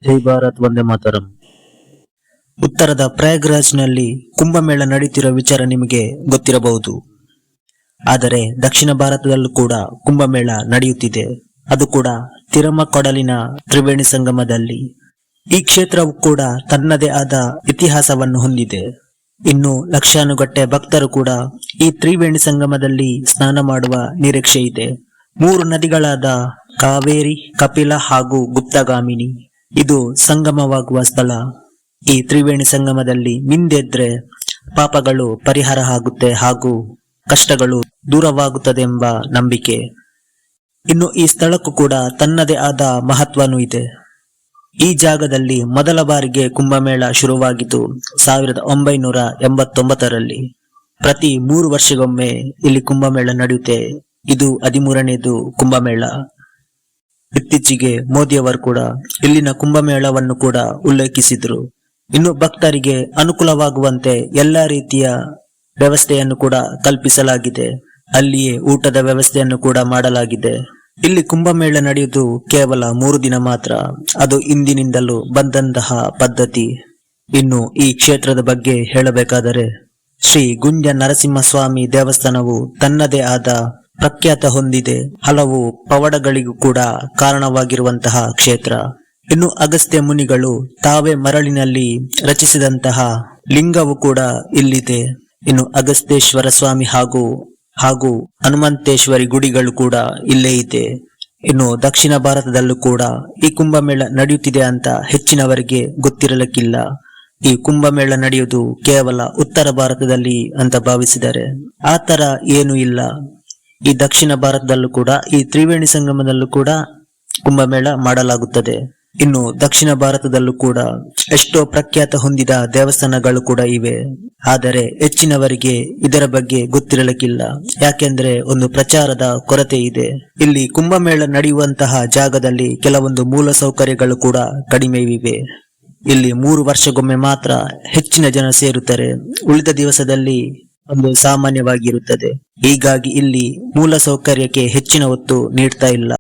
ಜೈ ಭಾರತ್ ವಂದೇ ಮಾತರಂ. ಉತ್ತರದ ಪ್ರಯಾಗ್ರಾಜ್ನಲ್ಲಿ ಕುಂಭಮೇಳ ನಡೆಯುತ್ತಿರುವ ವಿಚಾರ ನಿಮಗೆ ಗೊತ್ತಿರಬಹುದು. ಆದರೆ ದಕ್ಷಿಣ ಭಾರತದಲ್ಲೂ ಕೂಡ ಕುಂಭಮೇಳ ನಡೆಯುತ್ತಿದೆ. ಅದು ಕೂಡ ತಿರುಮಕೊಡಲಿನ ತ್ರಿವೇಣಿ ಸಂಗಮದಲ್ಲಿ. ಈ ಕ್ಷೇತ್ರವು ಕೂಡ ತನ್ನದೇ ಆದ ಇತಿಹಾಸವನ್ನು ಹೊಂದಿದೆ. ಇನ್ನು ಲಕ್ಷಾನುಗಟ್ಟಲೆ ಭಕ್ತರು ಕೂಡ ಈ ತ್ರಿವೇಣಿ ಸಂಗಮದಲ್ಲಿ ಸ್ನಾನ ಮಾಡುವ ನಿರೀಕ್ಷೆ ಇದೆ. 3 ನದಿಗಳಾದ ಕಾವೇರಿ, ಕಪಿಲ ಹಾಗೂ ಗುಪ್ತಗಾಮಿನಿ ಇದು ಸಂಗಮವಾಗುವ ಸ್ಥಳ. ಈ ತ್ರಿವೇಣಿ ಸಂಗಮದಲ್ಲಿ ಮಿಂದೆದ್ರೆ ಪಾಪಗಳು ಪರಿಹಾರ ಆಗುತ್ತೆ ಹಾಗೂ ಕಷ್ಟಗಳು ದೂರವಾಗುತ್ತದೆ ಎಂಬ ನಂಬಿಕೆ. ಇನ್ನು ಈ ಸ್ಥಳಕ್ಕೂ ಕೂಡ ತನ್ನದೇ ಆದ ಮಹತ್ವನೂ ಇದೆ. ಈ ಜಾಗದಲ್ಲಿ ಮೊದಲ ಬಾರಿಗೆ ಕುಂಭಮೇಳ ಶುರುವಾಗಿದ್ದು 1989ರಲ್ಲಿ. ಪ್ರತಿ 3 ವರ್ಷಗೊಮ್ಮೆ ಇಲ್ಲಿ ಕುಂಭಮೇಳ ನಡೆಯುತ್ತೆ. ಇದು 13ನೇದು ಕುಂಭಮೇಳ. ಇತ್ತೀಚೆಗೆ ಮೋದಿಯವರು ಕೂಡ ಇಲ್ಲಿನ ಕುಂಭಮೇಳವನ್ನು ಕೂಡ ಉಲ್ಲೇಖಿಸಿದ್ರು. ಇನ್ನು ಭಕ್ತರಿಗೆ ಅನುಕೂಲವಾಗುವಂತೆ ಎಲ್ಲಾ ರೀತಿಯ ವ್ಯವಸ್ಥೆಯನ್ನು ಕೂಡ ಕಲ್ಪಿಸಲಾಗಿದೆ. ಅಲ್ಲಿಯೇ ಊಟದ ವ್ಯವಸ್ಥೆಯನ್ನು ಕೂಡ ಮಾಡಲಾಗಿದೆ. ಇಲ್ಲಿ ಕುಂಭಮೇಳ ನಡೆಯುವುದು ಕೇವಲ 3 ದಿನ ಮಾತ್ರ. ಅದು ಇಂದಿನಿಂದಲೂ ಬಂದಂತಹ ಪದ್ಧತಿ. ಇನ್ನು ಈ ಕ್ಷೇತ್ರದ ಬಗ್ಗೆ ಹೇಳಬೇಕಾದರೆ, ಶ್ರೀ ಗುಂಜ ನರಸಿಂಹಸ್ವಾಮಿ ದೇವಸ್ಥಾನವು ತನ್ನದೇ ಆದ ಪ್ರಖ್ಯಾತ ಹೊಂದಿದೆ. ಹಲವು ಪವಾಡಗಳಿಗೂ ಕೂಡ ಕಾರಣವಾಗಿರುವಂತಹ ಕ್ಷೇತ್ರ. ಇನ್ನು ಅಗಸ್ತ್ಯ ಮುನಿಗಳು ತಾವೇ ಮರಳಿನಲ್ಲಿ ರಚಿಸಿದಂತಹ ಲಿಂಗವು ಕೂಡ ಇಲ್ಲಿದೆ. ಇನ್ನು ಅಗಸ್ತೇಶ್ವರ ಸ್ವಾಮಿ ಹಾಗೂ ಹನುಮಂತೇಶ್ವರಿ ಗುಡಿಗಳು ಕೂಡ ಇಲ್ಲೇ ಇದೆ. ಇನ್ನು ದಕ್ಷಿಣ ಭಾರತದಲ್ಲೂ ಕೂಡ ಈ ಕುಂಭಮೇಳ ನಡೆಯುತ್ತಿದೆ ಅಂತ ಹೆಚ್ಚಿನವರಿಗೆ ಗೊತ್ತಿರಲಿಕ್ಕಿಲ್ಲ. ಈ ಕುಂಭಮೇಳ ನಡೆಯುವುದು ಕೇವಲ ಉತ್ತರ ಭಾರತದಲ್ಲಿ ಅಂತ ಭಾವಿಸಿದರೆ ಆ ತರ ಏನೂ ಇಲ್ಲ. ಈ ದಕ್ಷಿಣ ಭಾರತದಲ್ಲೂ ಕೂಡ ಈ ತ್ರಿವೇಣಿ ಸಂಗಮದಲ್ಲೂ ಕೂಡ ಕುಂಭಮೇಳ ಮಾಡಲಾಗುತ್ತದೆ. ಇನ್ನು ದಕ್ಷಿಣ ಭಾರತದಲ್ಲೂ ಕೂಡ ಎಷ್ಟೋ ಪ್ರಖ್ಯಾತ ಹೊಂದಿದ ದೇವಸ್ಥಾನಗಳು ಕೂಡ ಇವೆ. ಆದರೆ ಹೆಚ್ಚಿನವರಿಗೆ ಇದರ ಬಗ್ಗೆ ಗೊತ್ತಿರಲಿಕ್ಕಿಲ್ಲ. ಯಾಕೆಂದ್ರೆ ಒಂದು ಪ್ರಚಾರದ ಕೊರತೆ ಇದೆ. ಇಲ್ಲಿ ಕುಂಭಮೇಳ ನಡೆಯುವಂತಹ ಜಾಗದಲ್ಲಿ ಕೆಲವೊಂದು ಮೂಲ ಸೌಕರ್ಯಗಳು ಕೂಡ ಕಡಿಮೆವಿವೆ. ಇಲ್ಲಿ 3 ವರ್ಷಗೊಮ್ಮೆ ಮಾತ್ರ ಹೆಚ್ಚಿನ ಜನ ಸೇರುತ್ತಾರೆ. ಉಳಿದ ದಿವಸದಲ್ಲಿ ಒಂದು ಸಾಮಾನ್ಯವಾಗಿರುತ್ತದೆ. ಹೀಗಾಗಿ ಇಲ್ಲಿ ಮೂಲ ಸೌಕರ್ಯಕ್ಕೆ ಹೆಚ್ಚಿನ ಒತ್ತು ನೀಡ್ತಾ ಇಲ್ಲ.